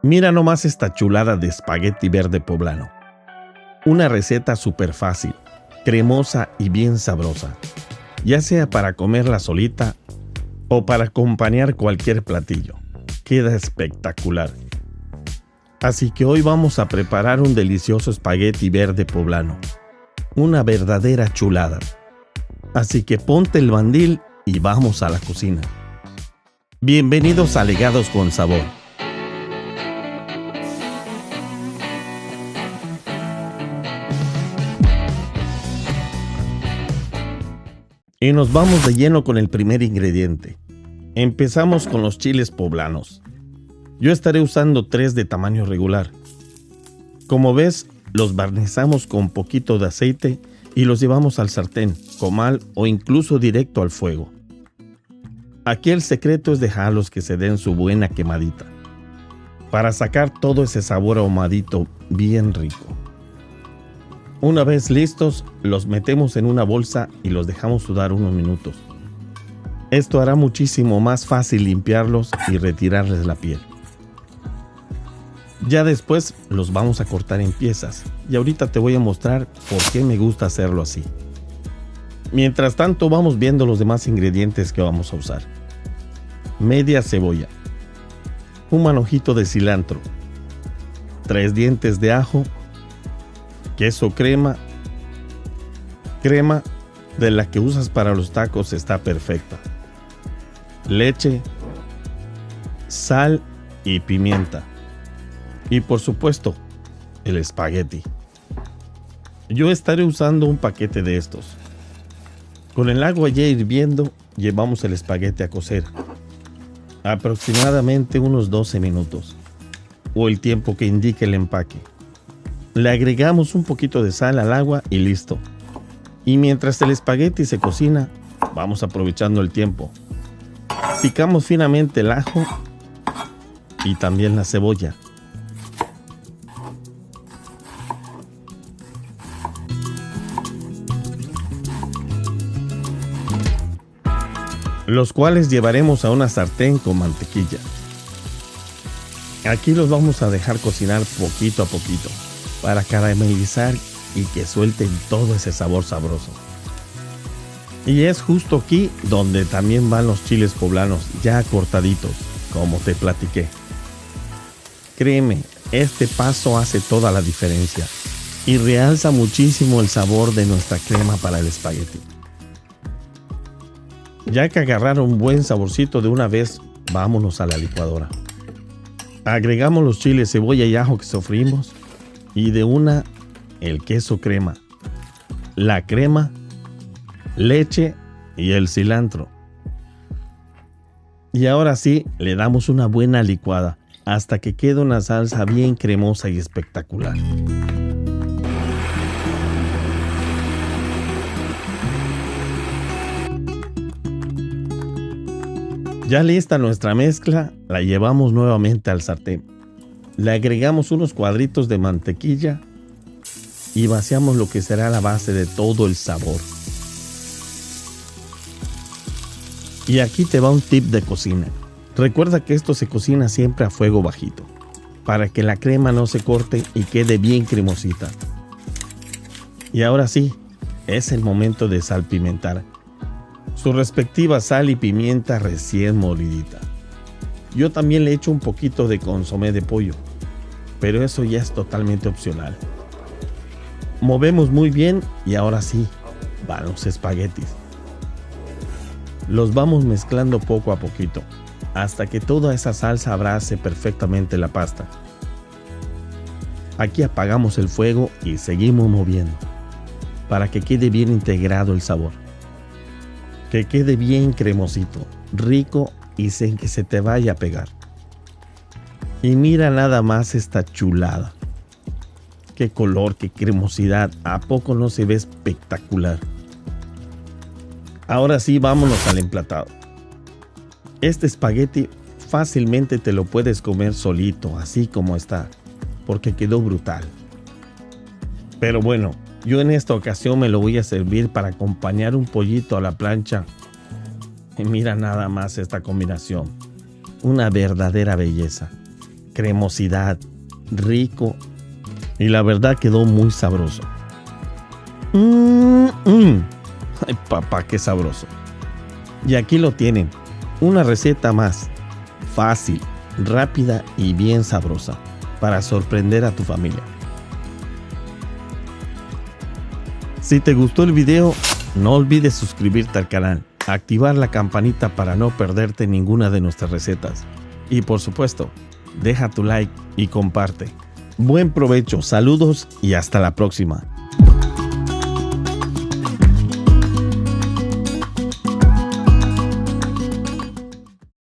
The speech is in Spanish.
Mira nomás esta chulada de espagueti verde poblano. Una receta súper fácil, cremosa y bien sabrosa, ya sea para comerla solita o para acompañar cualquier platillo. Queda espectacular. Así que hoy vamos a preparar un delicioso espagueti verde poblano. Una verdadera chulada. Así que ponte el mandil y vamos a la cocina. Bienvenidos a Legados con Sabor. Y nos vamos de lleno con el primer ingrediente. Empezamos con los chiles poblanos. Yo estaré usando 3 de tamaño regular. Como ves, los barnizamos con poquito de aceite y los llevamos al sartén, comal o incluso directo al fuego. Aquí el secreto es dejarlos que se den su buena quemadita, para sacar todo ese sabor ahumadito bien rico. Una vez listos, los metemos en una bolsa y los dejamos sudar unos minutos. Esto hará muchísimo más fácil limpiarlos y retirarles la piel. Ya después los vamos a cortar en piezas y ahorita te voy a mostrar por qué me gusta hacerlo así. Mientras tanto vamos viendo los demás ingredientes que vamos a usar. Media cebolla, un manojito de cilantro, 3 dientes de ajo, queso crema de la que usas para los tacos está perfecta, leche, sal y pimienta. Y por supuesto, el espagueti. Yo estaré usando un paquete de estos. Con el agua ya hirviendo, llevamos el espagueti a cocer. Aproximadamente unos 12 minutos, o el tiempo que indique el empaque. Le agregamos un poquito de sal al agua y listo. Y mientras el espagueti se cocina, vamos aprovechando el tiempo. Picamos finamente el ajo y también la cebolla. Los cuales llevaremos a una sartén con mantequilla. Aquí los vamos a dejar cocinar poquito a poquito para caramelizar y que suelten todo ese sabor sabroso. Y es justo aquí donde también van los chiles poblanos ya cortaditos, como te platiqué. Créeme, este paso hace toda la diferencia y realza muchísimo el sabor de nuestra crema para el espagueti. Ya que agarraron un buen saborcito de una vez, vámonos a la licuadora. Agregamos los chiles, cebolla y ajo que sofrimos y de una el queso crema, la crema, leche y el cilantro. Y ahora sí, le damos una buena licuada hasta que quede una salsa bien cremosa y espectacular. Ya lista nuestra mezcla, la llevamos nuevamente al sartén. Le agregamos unos cuadritos de mantequilla y vaciamos lo que será la base de todo el sabor. Y aquí te va un tip de cocina. Recuerda que esto se cocina siempre a fuego bajito, para que la crema no se corte y quede bien cremosita. Y ahora sí, es el momento de salpimentar. Su respectiva sal y pimienta recién molidita. Yo también le echo un poquito de consomé de pollo, pero eso ya es totalmente opcional. Movemos muy bien y ahora sí, van los espaguetis. Los vamos mezclando poco a poquito, hasta que toda esa salsa abrace perfectamente la pasta. Aquí apagamos el fuego y seguimos moviendo, para que quede bien integrado el sabor. Que quede bien cremosito, rico y sin que se te vaya a pegar. Y mira nada más esta chulada. Qué color, qué cremosidad, ¿a poco no se ve espectacular? Ahora sí, vámonos al emplatado. Este espagueti fácilmente te lo puedes comer solito, así como está, porque quedó brutal. Pero bueno, yo en esta ocasión me lo voy a servir para acompañar un pollito a la plancha. Y mira nada más esta combinación. Una verdadera belleza. cremosidad, rico y la verdad quedó muy sabroso. Ay, papá, qué sabroso. Y aquí lo tienen, una receta más fácil, rápida y bien sabrosa para sorprender a tu familia. Si te gustó el video, no olvides suscribirte al canal, activar la campanita para no perderte ninguna de nuestras recetas. Y por supuesto, deja tu like y comparte. Buen provecho, saludos y hasta la próxima.